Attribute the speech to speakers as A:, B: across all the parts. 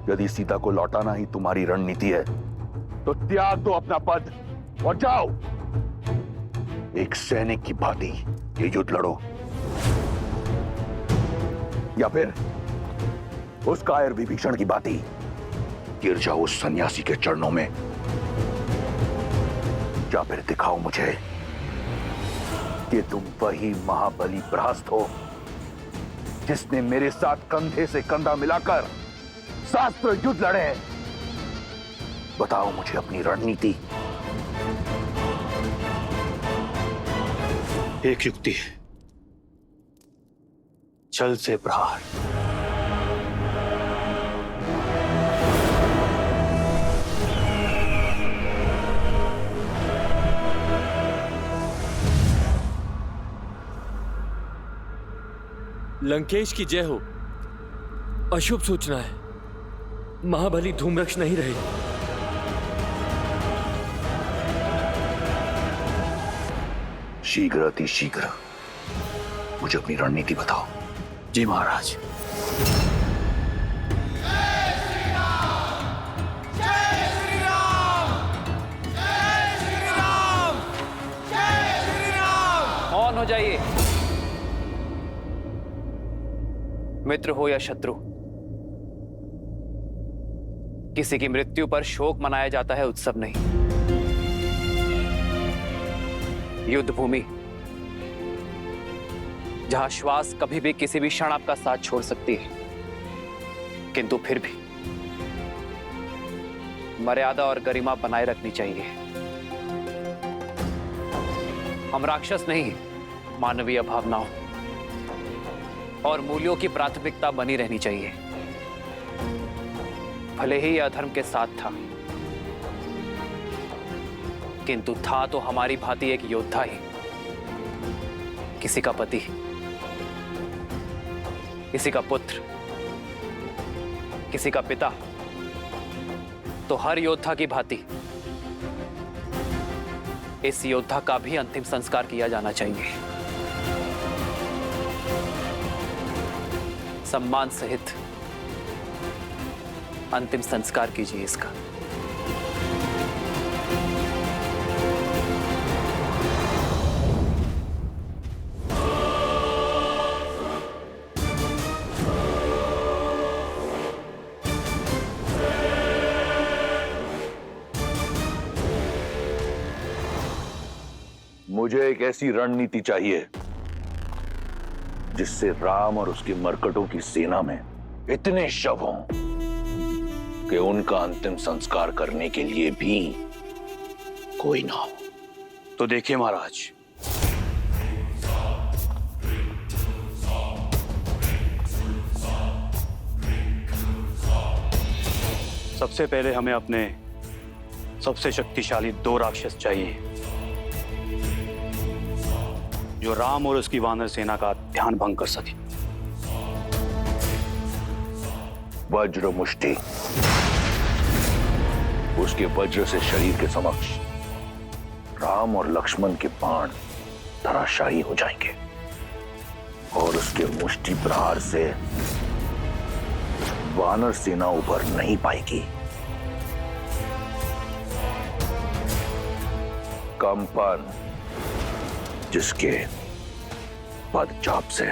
A: यदि सीता को लौटाना ही तुम्हारी रणनीति है तो त्याग दो अपना पद और जाओ, एक सैनिक की भांति ये युद्ध लड़ो, या फिर उस कायर विभीषण की भांति गिर जाओ उस सन्यासी के चरणों में, या फिर दिखाओ मुझे कि तुम वही महाबली प्रहस्त हो जिसने मेरे साथ कंधे से कंधा मिलाकर शास्त्र युद्ध लड़े। बताओ मुझे अपनी रणनीति।
B: एक युक्ति है, छल से प्रहार।
C: लंकेश की जय हो। अशुभ सूचना है, महाबली धूम्रक्ष नहीं रहे।
A: शीघ्र अति शीघ्र मुझे अपनी रणनीति बताओ।
B: जी महाराज।
D: मौन हो जाइए। मित्र हो या शत्रु, किसी की मृत्यु पर शोक मनाया जाता है, उत्सव नहीं। युद्ध भूमि जहां श्वास कभी भी किसी भी क्षण आपका साथ छोड़ सकती है, किंतु फिर भी मर्यादा और गरिमा बनाए रखनी चाहिए। हम राक्षस नहीं, मानवीय भावनाओं और मूल्यों की प्राथमिकता बनी रहनी चाहिए। भले ही यह अधर्म के साथ था, किंतु था तो हमारी भांति एक योद्धा ही, किसी का पति, किसी का पुत्र, किसी का पिता। तो हर योद्धा की भांति इस योद्धा का भी अंतिम संस्कार किया जाना चाहिए। सम्मान सहित अंतिम संस्कार कीजिए इसका।
A: मुझे एक ऐसी रणनीति चाहिए जिससे राम और उसके मरकटों की सेना में इतने शव हों कि उनका अंतिम संस्कार करने के लिए भी कोई ना हो।
B: तो देखिए महाराज, सबसे पहले हमें अपने सबसे शक्तिशाली 2 राक्षस चाहिए जो राम और उसकी वानर सेना का ध्यान भंग कर सके।
A: वज्र मुष्टि, उसके वज्र से शरीर के समक्ष राम और लक्ष्मण के बाण धराशायी हो जाएंगे और उसके मुष्टि प्रहार से वानर सेना उभर नहीं पाएगी। कंपन, जिसके पदचाप से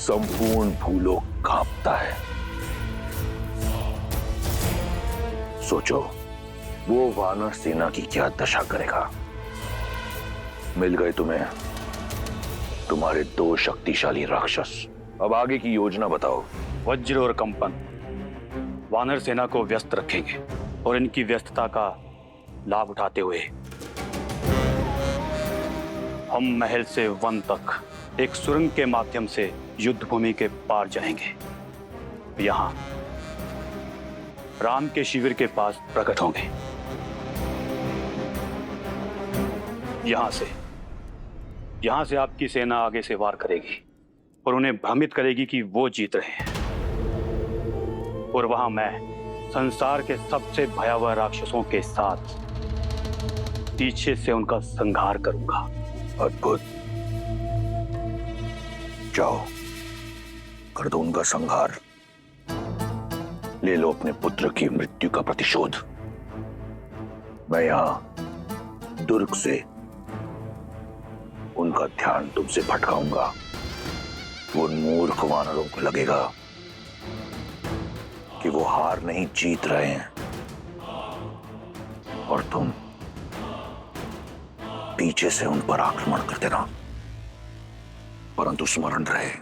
A: संपूर्ण भूलोक कांपता है। सोचो वो वानर सेना की क्या दशा करेगा। मिल गए तुम्हें तुम्हारे 2 शक्तिशाली राक्षस। अब आगे की योजना बताओ।
B: वज्र और कंपन वानर सेना को व्यस्त रखेंगे और इनकी व्यस्तता का लाभ उठाते हुए हम महल से वन तक एक सुरंग के माध्यम से युद्ध भूमि के पार जाएंगे। यहां राम के शिविर के पास प्रकट होंगे। यहां से आपकी सेना आगे से वार करेगी और उन्हें भ्रमित करेगी कि वो जीत रहे हैं, और वहां मैं संसार के सबसे भयावह राक्षसों के साथ पीछे से उनका संहार करूंगा।
A: अद्भुत, जाओ कर दो उनका संहार। ले लो अपने पुत्र की मृत्यु का प्रतिशोध। मैं यहां दुर्ग से उनका ध्यान तुमसे भटकाऊंगा। उन मूर्ख वानरों को लगेगा कि वो हार नहीं जीत रहे हैं, और तुम पीछे से उन पर आक्रमण कर देना। परंतु स्मरण रहे,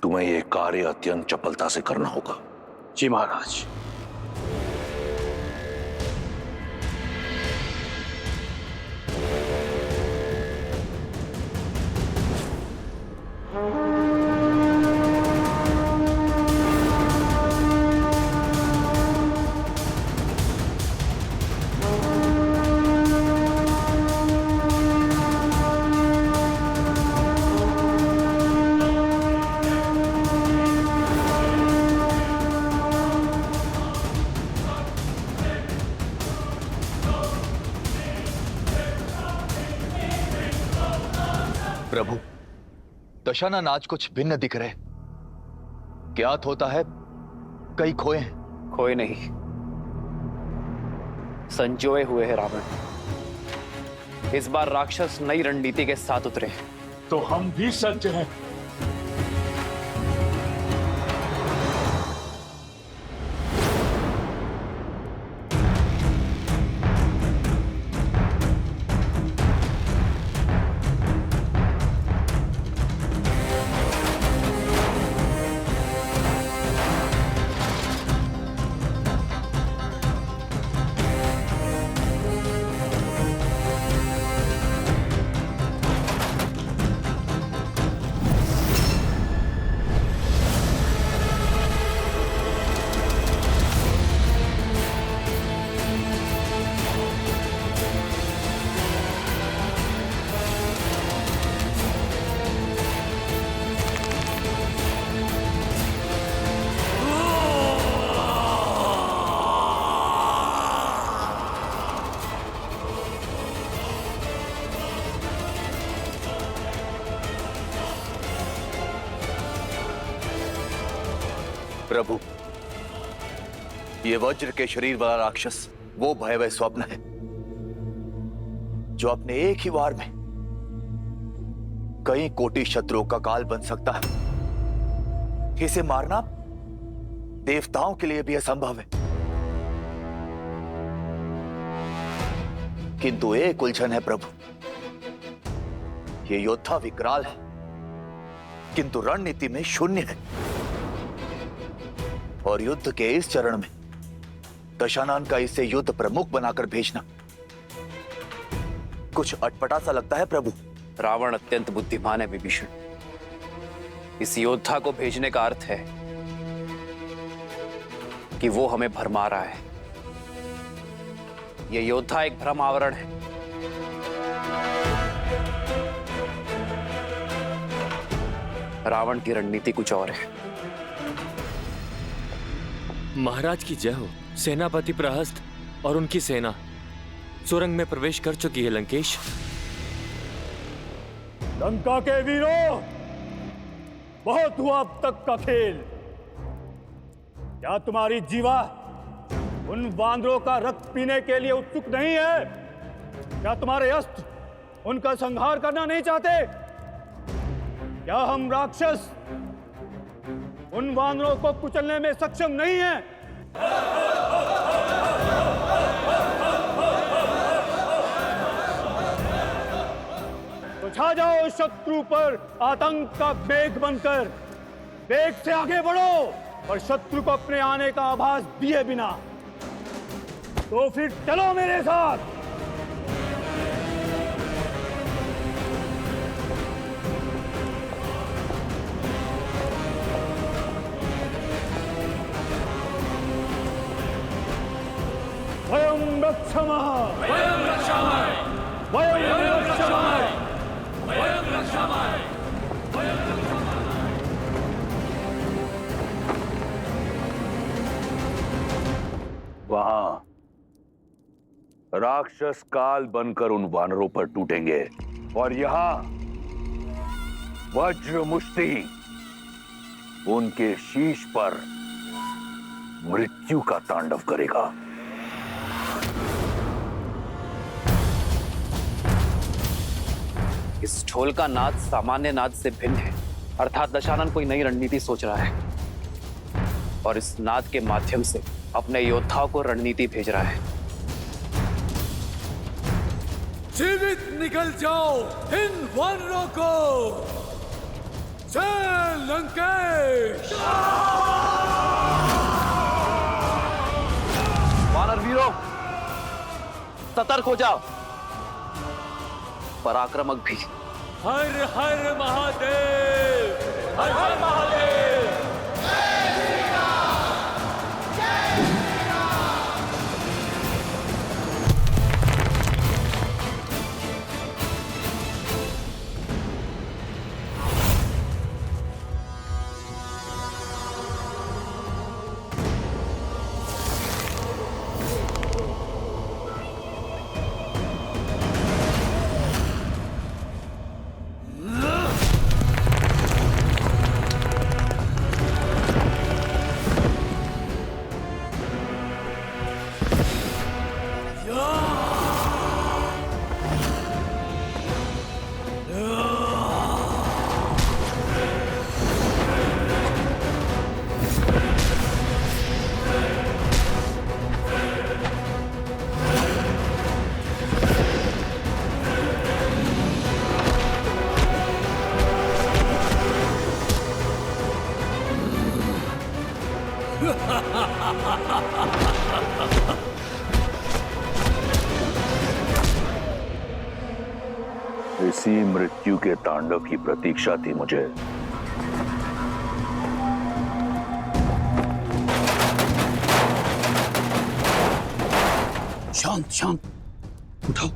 A: तुम्हें यह कार्य अत्यंत चपलता से करना होगा।
B: जी महाराज।
E: प्रभु, दशानन आज कुछ भिन्न दिख रहे। ज्ञात होता है कई खोए हैं।
D: खोए नहीं, संजोए हुए हैं रावण। इस बार राक्षस नई रणनीति के साथ उतरे।
F: तो हम भी सज्ज हैं।
E: प्रभु, ये वज्र के शरीर वाला राक्षस वो भयावह स्वप्न है जो अपने एक ही वार में कई कोटि शत्रुओं का काल बन सकता है। इसे मारना देवताओं के लिए भी असंभव है। किंतु एक उलझन है प्रभु, ये योद्धा विकराल है किंतु रणनीति में शून्य है। और युद्ध के इस चरण में दशानन का इसे युद्ध प्रमुख बनाकर भेजना कुछ अटपटा सा लगता है प्रभु।
D: रावण अत्यंत बुद्धिमान है विभीषण। इस योद्धा को भेजने का अर्थ है कि वो हमें भरमा रहा है। ये योद्धा एक भ्रम आवरण है। रावण की रणनीति कुछ और है।
C: महाराज की जय हो। सेनापति प्रहस्त और उनकी सेना सुरंग में प्रवेश कर चुकी है। लंकेश,
F: लंका के वीरों, बहुत हुआ अब तक का खेल। क्या तुम्हारी जीवा उन वानरों का रक्त पीने के लिए उत्सुक नहीं है? क्या तुम्हारे अस्त्र उनका संहार करना नहीं चाहते? क्या हम राक्षस उन वानरों को कुचलने में सक्षम नहीं हैं? तो छा जाओ शत्रु पर आतंक का मेघ बनकर। वेग से आगे बढ़ो और शत्रु को अपने आने का आभास दिए बिना। तो फिर चलो मेरे साथ। वयं रक्षामः, वयं रक्षामः, वयं रक्षामः, वयं रक्षामः, वयं रक्षामः।
A: वहां राक्षस काल बनकर उन वानरों पर टूटेंगे और यहां वज्र मुष्टि उनके शीश पर मृत्यु का तांडव करेगा।
D: इस ढोल का नाद सामान्य नाद से भिन्न है, अर्थात दशानन कोई नई रणनीति सोच रहा है और इस नाद के माध्यम से अपने योद्धाओं को रणनीति भेज रहा है।
G: जीवित निकल जाओ इन वानरों को। जय लंकेश।
D: वानर वीरों, सतर्क हो जाओ, पराक्रमक भी।
C: हर हर महादेव, हर हर महादेव।
A: इसी मृत्यु के तांडव की प्रतीक्षा थी मुझे।
B: शांत शांत, उठाओ।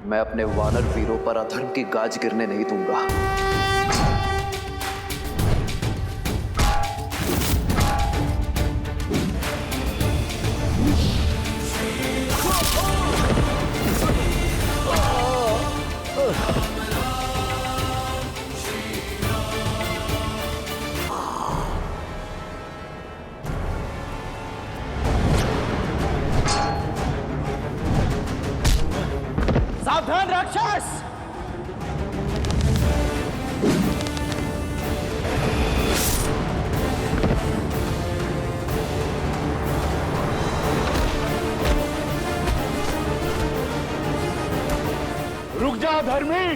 D: मैं अपने वानर वीरों पर अधर्म की गाज गिरने नहीं दूंगा।
G: सावधान राक्षस।
F: रुक जा धर्मी।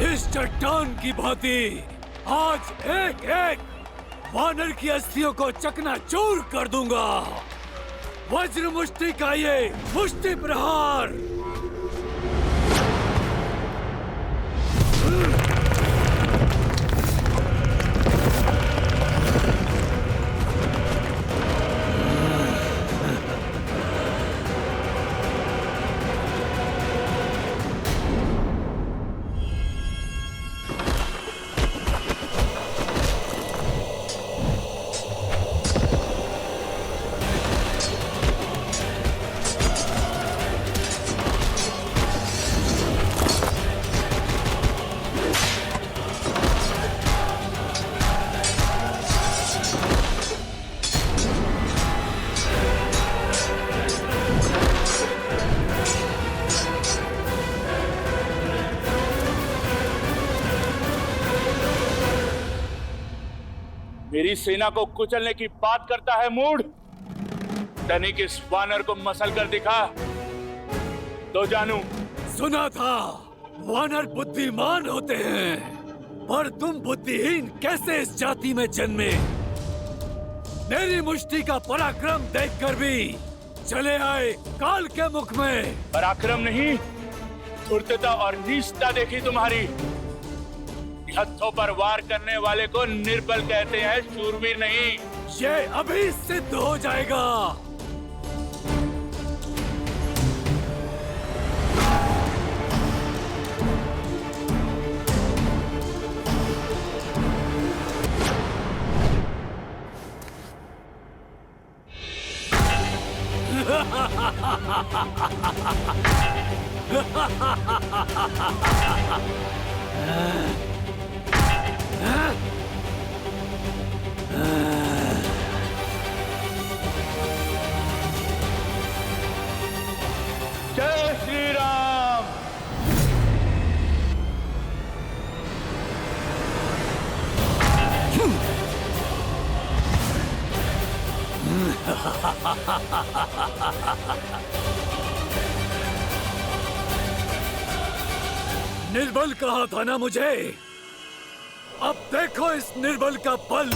G: इस चट्टान की भांति आज एक एक वानर की अस्थियों को चकनाचूर कर दूंगा। वज्र मुष्टि का ये मुष्टि प्रहार।
F: मेरी सेना को कुचलने की बात करता है मूढ़। तनिक इस वानर को मसल कर दिखा तो जानू।
G: सुना था वानर बुद्धिमान होते हैं, पर तुम बुद्धिहीन कैसे इस जाति में जन्मे? मेरी मुष्टि का पराक्रम देखकर भी चले आए काल के मुख में।
H: पराक्रम नहीं, धूर्तता और नीचता देखी तुम्हारी। हथों पर वार करने वाले को निर्बल कहते हैं, शूरवीर नहीं।
G: ये अभी सिद्ध हो जाएगा।
H: जय श्री राम।
G: निर्बल कहा था ना मुझे? अब देखो इस निर्बल का बल।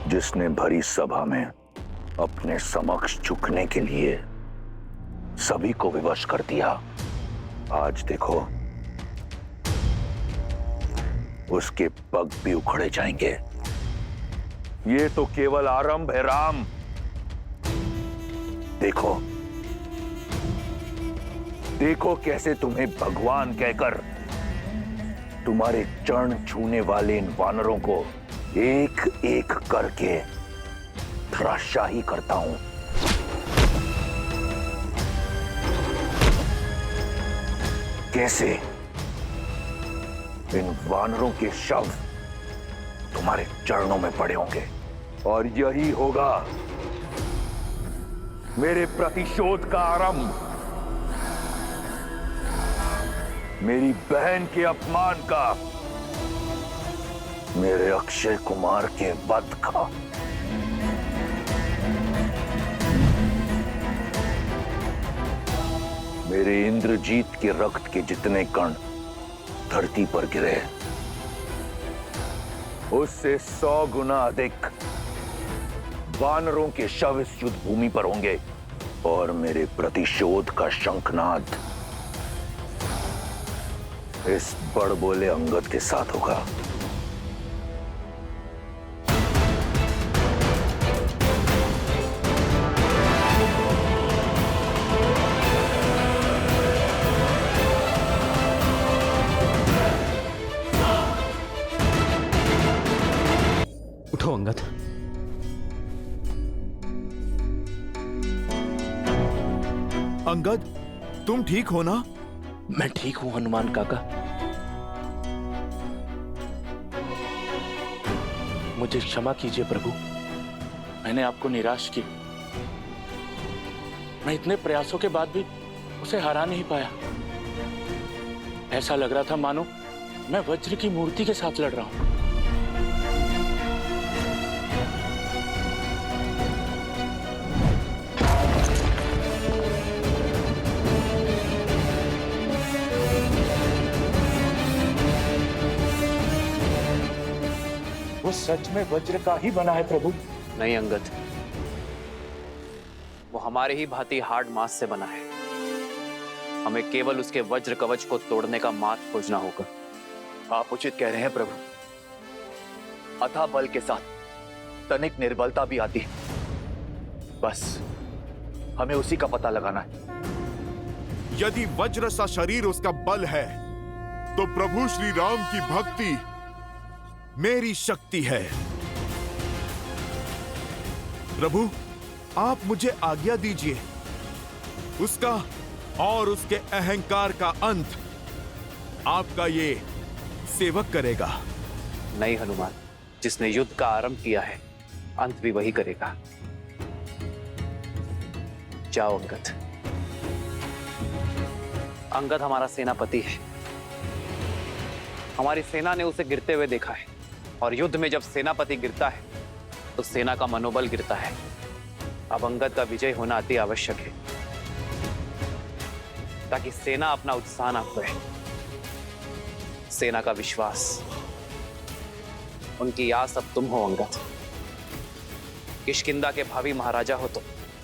A: जिसने भरी सभा में अपने समक्ष झुकने के लिए सभी को विवश कर दिया, आज देखो उसके पग भी उखड़े जाएंगे। ये तो केवल आरंभ है राम। देखो देखो कैसे तुम्हें भगवान कहकर तुम्हारे चरण छूने वाले इन वानरों को एक एक करके धराशाही करता हूं। कैसे इन वानरों के शव तुम्हारे चरणों में पड़े होंगे, और यही होगा मेरे प्रतिशोध का आरंभ, मेरी बहन के अपमान का, मेरे अक्षय कुमार के वध का। मेरे इंद्रजीत के रक्त के जितने कण धरती पर गिरे, उससे 100 गुना अधिक वानरों के शव इस युद्ध भूमि पर होंगे, और मेरे प्रतिशोध का शंखनाद इस बड़बोले अंगद के साथ होगा।
I: उठो अंगद।
J: अंगद, तुम ठीक हो ना?
I: मैं ठीक हूं हनुमान काका। मुझे क्षमा कीजिए प्रभु, मैंने आपको निराश की। मैं इतने प्रयासों के बाद भी उसे हरा नहीं पाया। ऐसा लग रहा था मानो मैं वज्र की मूर्ति के साथ लड़ रहा हूं। वो सच में वज्र का ही बना है प्रभु?
D: नहीं अंगद, वो हमारे ही भांति हार्ड मांस से बना है। हमें केवल उसके वज्र कवच को तोड़ने का मार्ग खोजना होगा।
E: आप उचित कह रहे हैं प्रभु। अथाह बल के साथ तनिक निर्बलता भी आती है, बस हमें उसी का पता लगाना है।
J: यदि वज्र सा शरीर उसका बल है, तो प्रभु श्री राम की भक्ति मेरी शक्ति है। प्रभु, आप मुझे आज्ञा दीजिए। उसका और उसके अहंकार का अंत आपका ये सेवक करेगा।
D: नहीं हनुमान, जिसने युद्ध का आरंभ किया है, अंत भी वही करेगा। जाओ अंगद। अंगद हमारा सेनापति है। हमारी सेना ने उसे गिरते हुए देखा है, और युद्ध में जब सेनापति गिरता है तो सेना का मनोबल गिरता है। अब अंगद का विजय होना अति आवश्यक है, ताकि सेना अपना उत्साह ना खोए। सेना का विश्वास, उनकी आस अब तुम हो अंगद। किष्किंधा के भावी महाराजा हो तो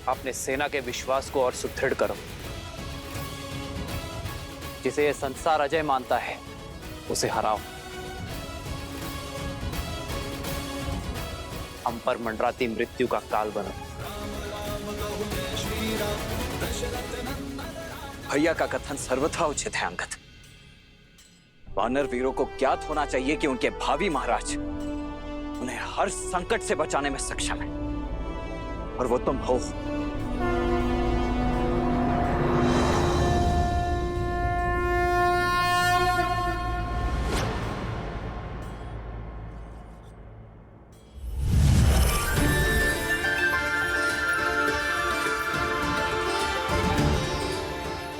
D: अपने सेना के विश्वास को और सुदृढ़ करो। जिसे यह संसार अजय मानता है उसे हराओ। हम पर मंडराती मृत्यु का काल बनो।
K: भैया का कथन सर्वथा उचित है अंगद। वानर वीरों को ज्ञात होना चाहिए कि उनके भावी महाराज उन्हें हर संकट से बचाने में सक्षम है, और वो तुम हो।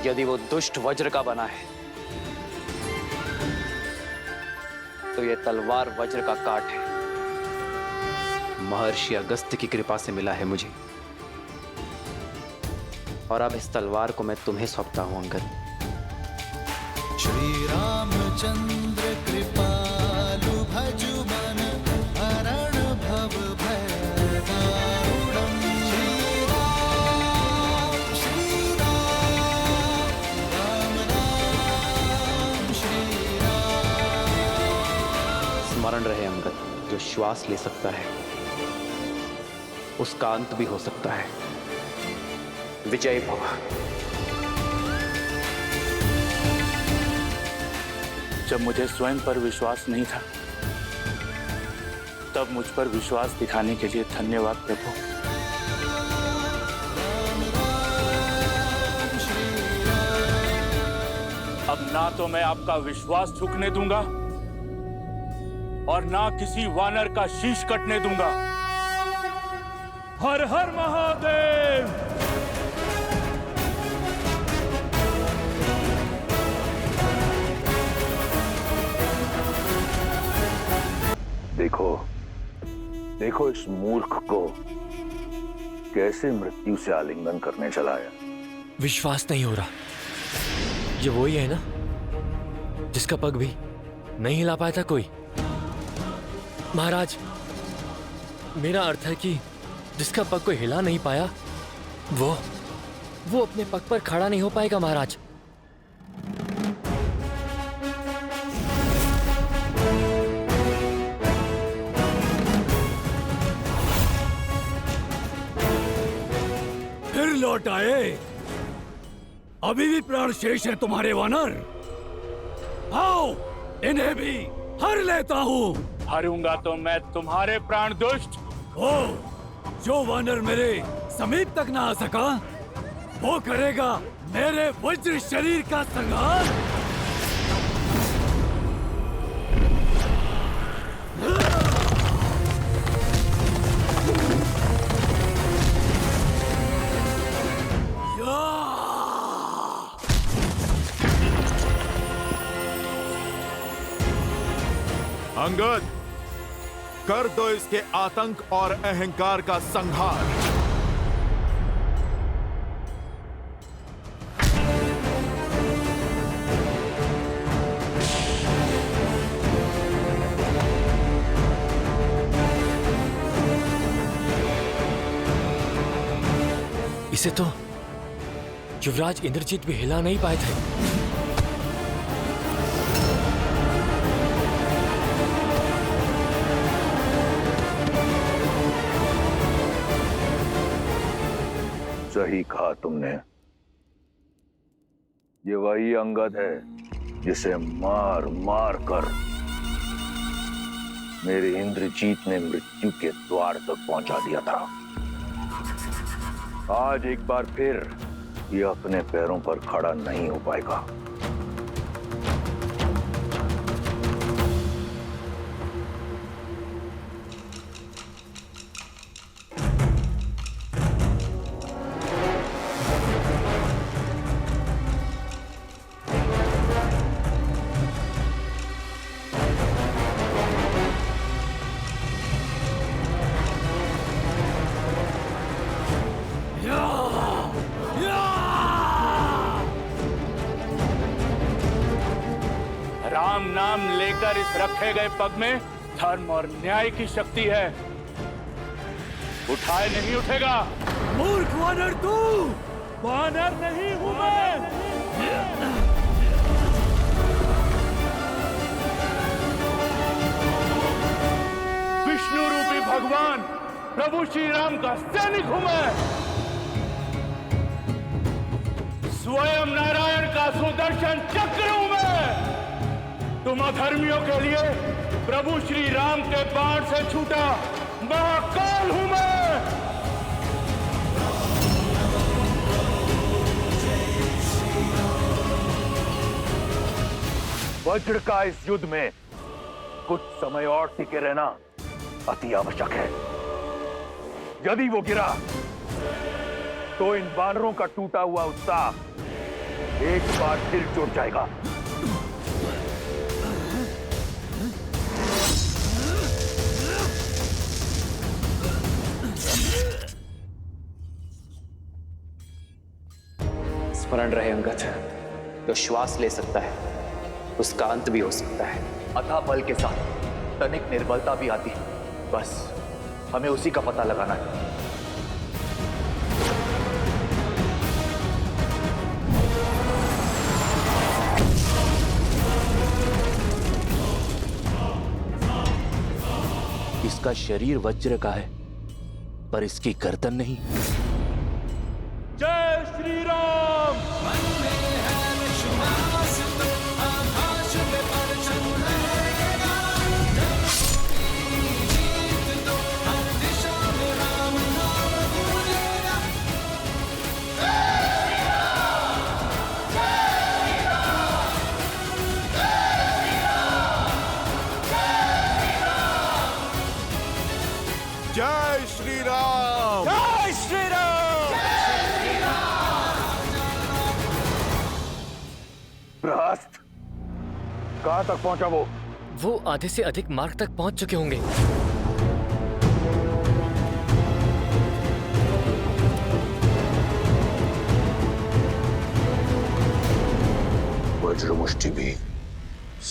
D: यदि वो दुष्ट वज्र का बना है तो यह तलवार वज्र का काट है। महर्षि अगस्त्य की कृपा से मिला है मुझे, और अब इस तलवार को मैं तुम्हें सौंपता हूं अंगद।
L: श्री रामचंद्र कृपालु भजु मन हरण भव भय दारुणम्। श्री राम राम राम श्री राम।
D: स्मरण रहे अंगद, जो श्वास ले सकता है उसका अंत भी हो सकता है। विजय भव।
I: जब मुझे स्वयं पर विश्वास नहीं था, तब मुझ पर विश्वास दिखाने के लिए धन्यवाद प्रभु। अब ना तो मैं आपका विश्वास झुकने दूंगा और ना किसी वानर का शीश कटने दूंगा।
F: हर हर महादेव।
A: देखो देखो इस मूर्ख को कैसे मृत्यु से आलिंगन करने चलाया।
C: विश्वास नहीं हो रहा। ये वही है ना जिसका पग भी नहीं हिला पाया था कोई। महाराज, मेरा अर्थ है कि जिसका पग कोई हिला नहीं पाया वो अपने पग पर खड़ा नहीं हो पाएगा महाराज।
G: फिर लौट आए। अभी भी प्राण शेष है तुम्हारे वानर। आओ, इन्हें भी हर लेता हूँ।
I: हारूंगा तो मैं तुम्हारे प्राण दुष्ट।
G: ओ, जो वानर मेरे समीप तक ना आ सका, वो करेगा मेरे वज्र शरीर का संहार।
J: अंगद, कर दो इसके आतंक और अहंकार का संहार।
C: इसे तो युवराज इंद्रजीत भी हिला नहीं पाए थे।
A: सही कहा तुमने। ये वही अंगद है जिसे मार मार कर मेरे इंद्रजीत ने मृत्यु के द्वार तक पहुंचा दिया था। आज एक बार फिर ये अपने पैरों पर खड़ा नहीं हो पाएगा।
H: नाम लेकर इस रखे गए पग में धर्म और न्याय की शक्ति है। उठाए नहीं उठेगा।
G: मूर्ख वानर तू!
F: वानर नहीं हूं मैं।
H: विष्णु रूपी भगवान प्रभु श्री राम का सैनिक हूं मैं। स्वयं नारायण का सुदर्शन चक्र हूं मैं। तुम अधर्मियों के लिए प्रभु श्री राम के बाण से छूटा महाकाल हूं मैं।
A: वज्र का इस युद्ध में कुछ समय और टिके रहना अति आवश्यक है। यदि वो गिरा तो इन वानरों का टूटा हुआ उत्साह एक बार फिर जुट जाएगा।
D: स्मरण रहे अंगद, जो श्वास ले सकता है उसका अंत भी हो सकता है।
E: अथाह बल के साथ तनिक निर्बलता भी आती, बस हमें उसी का पता लगाना है।
H: इसका शरीर वज्र का है पर इसकी गर्दन नहीं।
F: जय श्री राम।
J: जय श्री राम।
C: जय श्री राम।
A: प्रहस्त, कहां तक पहुंचा वो?
C: वो आधे से अधिक मार्ग तक पहुंच चुके होंगे।
A: वज्रमुष्टि भी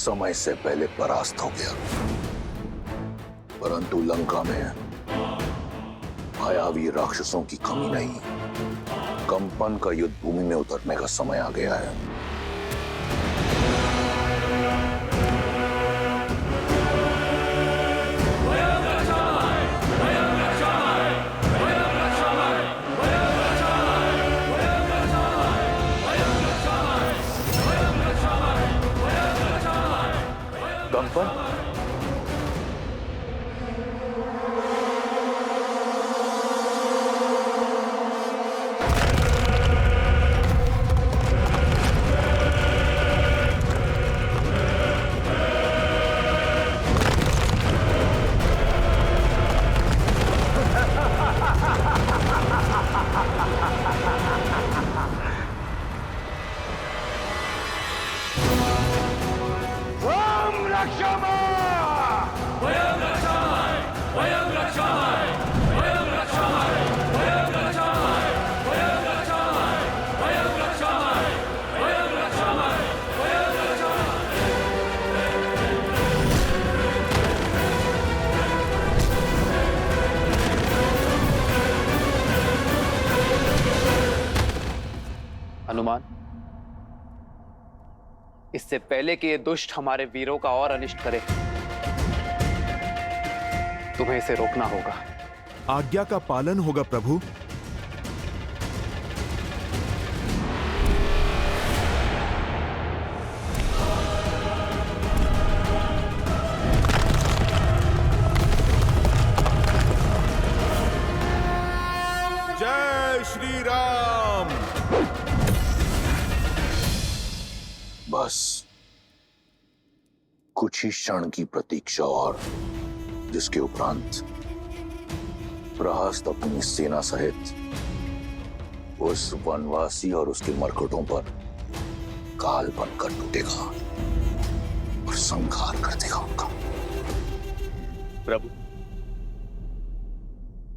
A: समय से पहले परास्त हो गया, परंतु लंका में मायावी राक्षसों की कमी नहीं। कंपन का युद्ध भूमि में उतरने का समय आ गया है। कंपन,
D: हनुमान, इससे पहले कि ये दुष्ट हमारे वीरों का और अनिष्ट करे, तुम्हें इसे रोकना होगा।
J: आज्ञा का पालन होगा प्रभु। जय श्री राम।
A: बस कुछ ही क्षण की प्रतीक्षा और, जिसके उपरांत प्रहस्त अपनी सेना सहित उस वनवासी और उसके मरकटों पर काल बनकर टूटेगा और संहार कर देगा उनका।
E: प्रभु,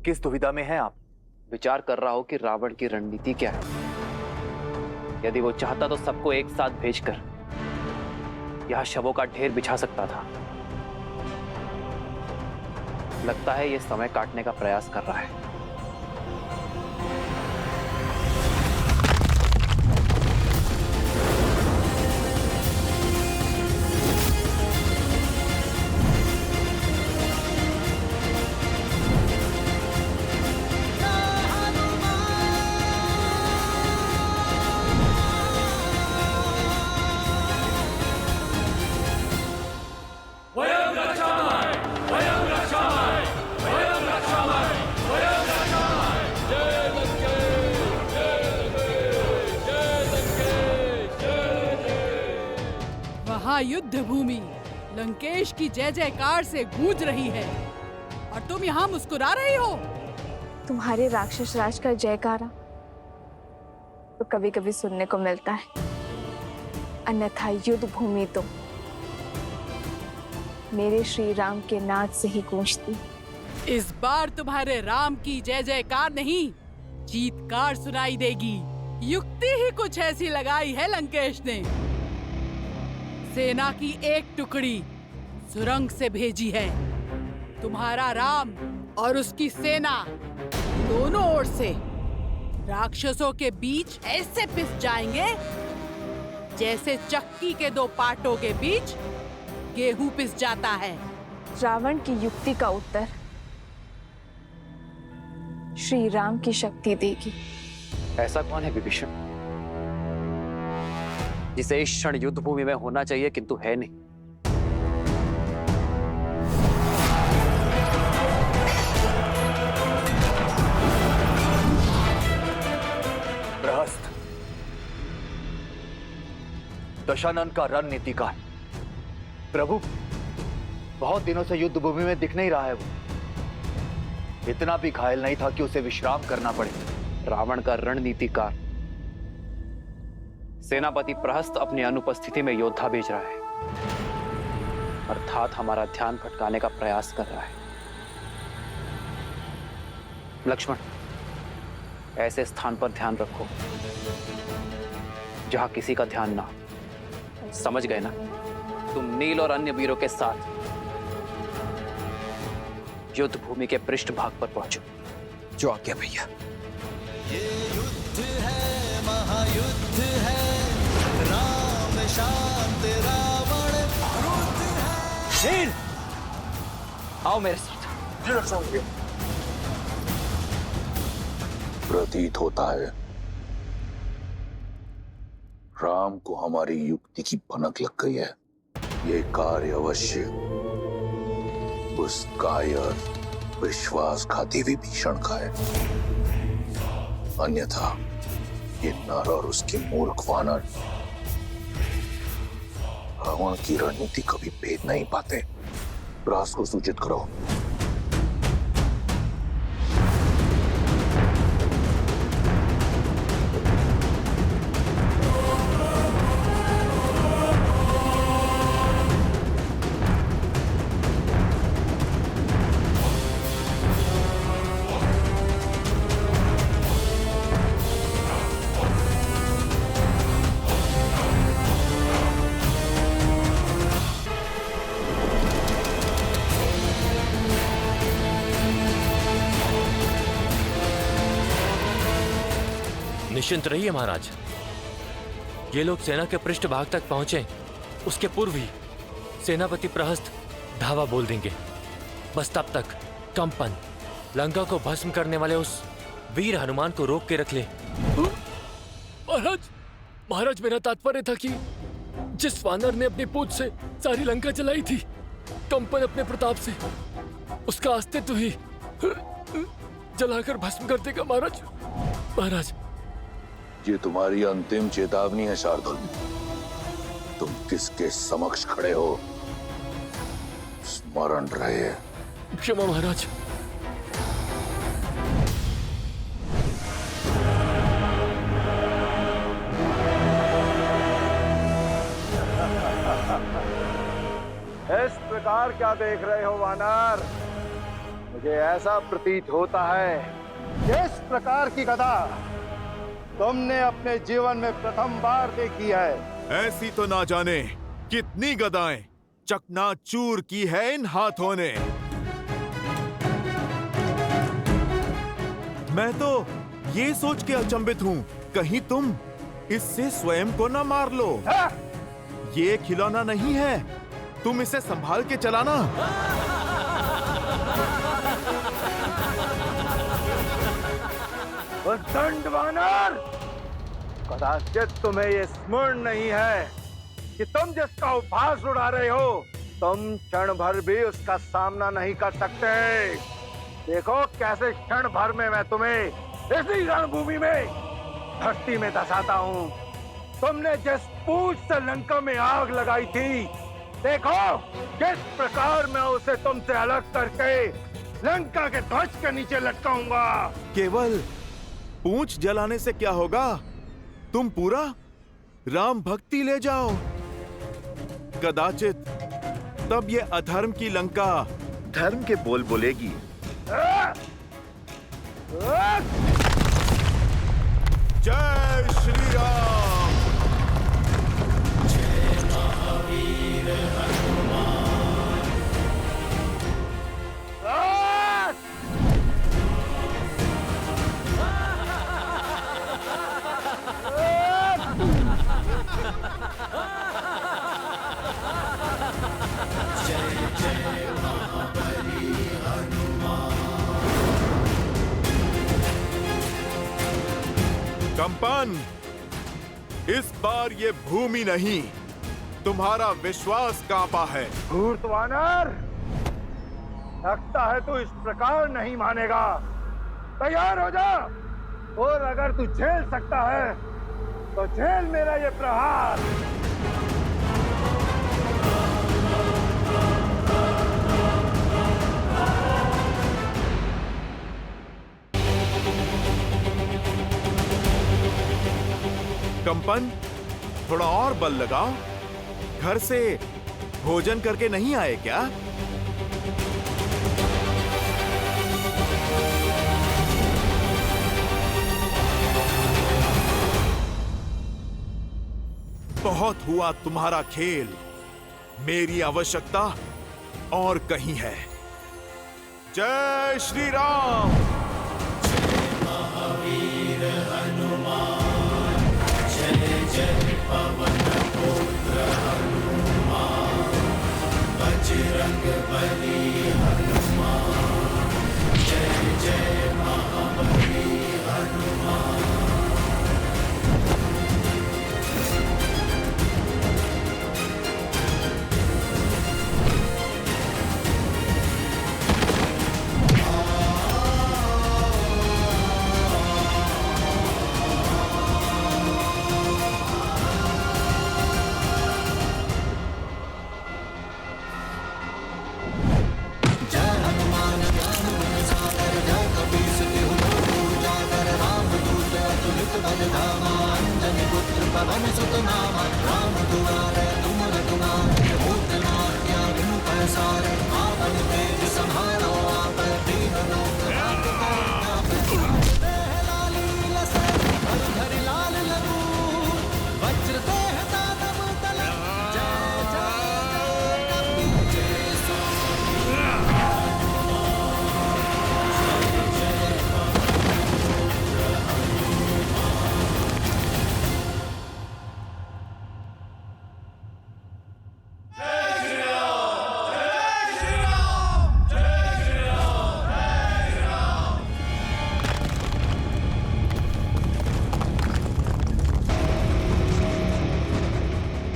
E: किस दुविधा में हैं आप?
D: विचार कर रहा हो कि रावण की रणनीति क्या है। यदि वो चाहता तो सबको एक साथ भेजकर यहां शवों का ढेर बिछा सकता था। लगता है ये समय काटने का प्रयास कर रहा है।
M: युद्ध भूमि लंकेश की जय जयकार से गूंज रही है और तुम यहाँ मुस्कुरा रही हो।
N: तुम्हारे राक्षस राज का जयकारा तो कभी कभी सुनने को मिलता है, अन्यथा युद्ध भूमि तो मेरे श्री राम के नाद से ही गूंजती।
M: इस बार तुम्हारे राम की जय जयकार नहीं, चीत्कार सुनाई देगी। युक्ति ही कुछ ऐसी लगाई है लंकेश ने। सेना की एक टुकड़ी सुरंग से भेजी है। तुम्हारा राम और उसकी सेना दोनों ओर से राक्षसों के बीच ऐसे पिस जाएंगे जैसे चक्की के दो पाटों के बीच गेहूं पिस जाता है।
N: रावण की युक्ति का उत्तर श्री राम की शक्ति देगी।
D: ऐसा कौन है विभीषण जिसे इस क्षण युद्ध भूमि में होना चाहिए किंतु है नहीं?
E: प्रहस्त दशानन का रणनीतिकार। प्रभु, बहुत दिनों से युद्ध भूमि में दिख नहीं रहा है वो। इतना भी घायल नहीं था कि उसे विश्राम करना पड़े।
D: रावण का रणनीतिकार सेनापति प्रहस्त अपनी अनुपस्थिति में योद्धा भेज रहा है, अर्थात हमारा ध्यान भटकाने का प्रयास कर रहा है। लक्ष्मण, ऐसे स्थान पर ध्यान रखो जहां किसी का ध्यान ना हो। समझ गए ना? तुम नील और अन्य वीरों के साथ युद्ध भूमि के पृष्ठभाग पर पहुंचो।
K: जो आज्ञा भैया।
L: ये युद्ध है, महायुद्ध है, राम शांत रावण क्रुद्ध है।
D: नील, आओ मेरे साथ।
A: प्रतीत होता है राम को हमारी युक्ति की भनक लग गई है। ये कार्य अवश्य उस कायर विश्वासघाती विभीषण का है, अन्यथा ये नर और उसके मूर्ख वानर रावण की रणनीति कभी भेद नहीं पाते। रास को सूचित करो।
C: निश्चिंत रहिए महाराज, ये लोग सेना के पृष्ठभाग तक पहुंचे उसके पूर्व ही सेनापति प्रहस्त धावा बोल देंगे। बस तब तक कंपन लंका को भस्म करने वाले उस वीर हनुमान को रोक के रख ले।
G: महाराज मेरा तात्पर्य था कि जिस वानर ने अपनी पूंछ से सारी लंका जलाई थी, कंपन अपने प्रताप से उसका अस्तित्व ही जलाकर भस्म कर देगा। महाराज
A: ये तुम्हारी अंतिम चेतावनी है शार्दुल। तुम किसके समक्ष खड़े हो स्मरण रहे।
G: क्षमा महाराज।
O: इस प्रकार क्या देख रहे हो वानर? मुझे ऐसा प्रतीत होता है कि इस प्रकार की गदा तुमने अपने जीवन में प्रथम बार देखी है।
J: ऐसी तो ना जाने कितनी गदाएं चकनाचूर की है इन हाथों ने। मैं तो ये सोच के अचंभित हूं, कहीं तुम इससे स्वयं को न मार लो। ये खिलौना नहीं है, तुम इसे संभाल के चलाना।
O: दंड वानर, कदाचित तुम्हें ये स्मरण नहीं है कि तुम जिसका उपहास उड़ा रहे हो, तुम क्षण भर भी उसका सामना नहीं कर सकते। देखो कैसे क्षण भर में मैं तुम्हें इसी रणभूमि में धरती में धसाता हूँ। तुमने जिस पूंछ से लंका में आग लगाई थी, देखो किस प्रकार मैं उसे तुमसे अलग करके लंका के ध्वज के नीचे लटकाऊंगा।
J: केवल पूंछ जलाने से क्या होगा, तुम पूरा राम भक्ति ले जाओ। कदाचित तब ये अधर्म की लंका
A: धर्म के बोल बोलेगी।
J: जय श्री राम।
L: जय महावीर हनुमान।
J: कंपन, इस बार ये भूमि नहीं, तुम्हारा विश्वास कांपा है।
O: धूर्त वानर, लगता है तू इस प्रकार नहीं मानेगा। तैयार हो जा, और अगर तू झेल सकता है तो झेल मेरा ये प्रहार।
J: कंपन, थोड़ा और बल लगाओ। घर से भोजन करके नहीं आए क्या? बहुत हुआ तुम्हारा खेल, मेरी आवश्यकता और कहीं है। जय श्री राम।
L: जय महावीर हनुमान। जय जय पवन पुत्र हनुमान। बजरंग बली हनुमान। जय जय महाबली हनुमान।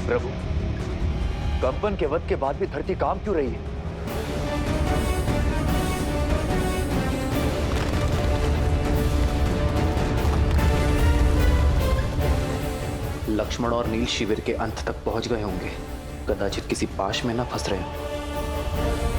E: प्रभु, कंपन के वध के बाद भी धरती काम क्यों रही है?
D: लक्ष्मण और नील शिविर के अंत तक पहुंच गए होंगे, कदाचित किसी पाश में न फंस रहे हों।